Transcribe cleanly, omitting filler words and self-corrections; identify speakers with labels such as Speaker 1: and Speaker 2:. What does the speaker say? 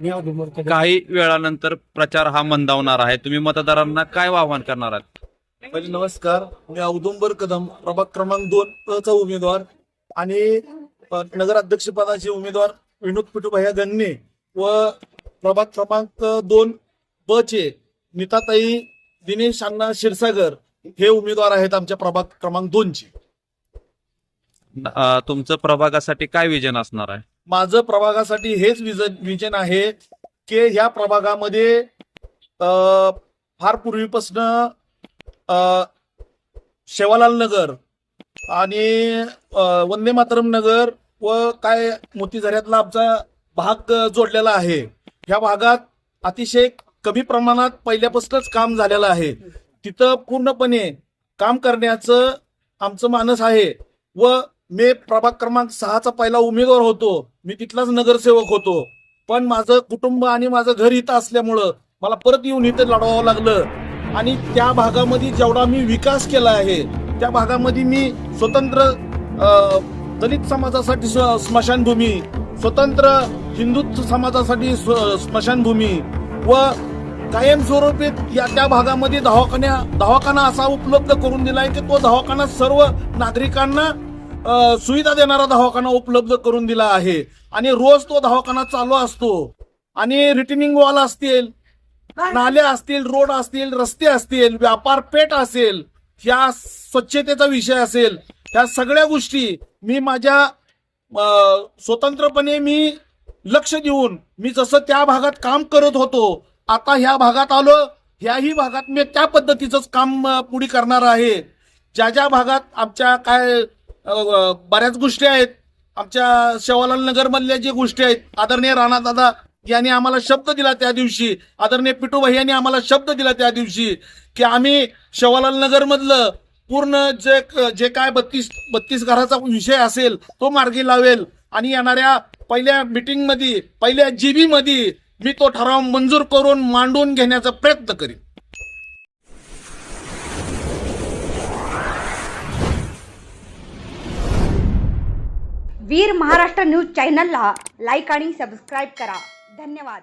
Speaker 1: मी औदुंबर कदम.
Speaker 2: काही वेळानंतर प्रचार हा मंदावणार आहे, तुम्ही मतदारांना काय आवाहन करणार आहात?
Speaker 1: पहिले नमस्कार, मी औदुंबर कदम प्रभाग क्रमांक 2 चा उमेदवार आणि नगराध्यक्ष पदाचे उमेदवार विनोद पिटूभाई गन्ने व प्रभाग क्रमांक 2 चे नीताताई दिनेश अण्णा क्षीरसागर हे उमेदवार आहेत आमच्या प्रभाग क्रमांक 2 चे.
Speaker 2: तुमचं प्रभागासाठी काय विजन असणार आहे?
Speaker 1: माझं प्रभागासाठी हेच विजन आहे की ह्या प्रभागामध्ये फार पूर्वीपासनं शेवालाल नगर आणि वंदे मातरम नगर व काय मोतीझऱ्यातला आमचा भाग जोडलेला आहे. ह्या भागात अतिशय कमी प्रमाणात पहिल्यापासूनच काम झालेलं आहे. तिथं पूर्णपणे काम करण्याचं आमचं मानस आहे व मी प्रभाग क्रमांक 6चा पहिला उमेदवार होतो. मी तिथलाच नगरसेवक होतो, पण माझं कुटुंब आणि माझं घर इथं असल्यामुळं मला परत येऊन इथं लढवावं लागलं आणि त्या भागामध्ये जेवढा मी विकास केला आहे त्या भागामध्ये मी स्वतंत्र दलित समाजासाठी स्मशानभूमी, स्वतंत्र हिंदू समाजासाठी स्मशानभूमी व कायमस्वरूपी त्या भागामध्ये दवाखाना असा उपलब्ध करून दिला आहे की तो दवाखाना सर्व नागरिकांना सुविधा देणारा दवाखाना उपलब्ध करून दिला आहे आणि रोज तो दवाखाना चालू असतो. आणि रिटर्निंग वॉल असतील, नाल्या असतील, रोड असतील, रस्ते असतील, व्यापार पेठ असेल, ह्या स्वच्छतेचा विषय असेल, ह्या सगळ्या गोष्टी मी माझ्या स्वतंत्रपणे मी लक्ष देऊन मी जसं त्या भागात काम करत होतो, आता ह्या भागात आलो, ह्याही भागात मी त्या पद्धतीचंच काम पुढे करणार आहे. ज्या ज्या भागात आमच्या काय बऱ्याच गोष्टी आहेत, आमच्या शेवालाल नगर मधल्या जे गोष्टी आहेत, आदरणीय राणा दादा यांनी आम्हाला शब्द दिला त्या दिवशी, आदरणीय पिटूभाई यांनी आम्हाला शब्द दिला त्या दिवशी की आम्ही शेवालाल नगर मधलं पूर्ण जे काय 32 घराचा विषय असेल तो मार्गी लावेल आणि येणाऱ्या पहिल्या मीटिंग मध्ये, पहिल्या जीबी मध्ये मी तो ठराव मंजूर करून मांडून घेण्याचा प्रयत्न करीन.
Speaker 3: वीर महाराष्ट्र न्यूज चॅनलला लाईक आणि सबस्क्राईब करा. धन्यवाद.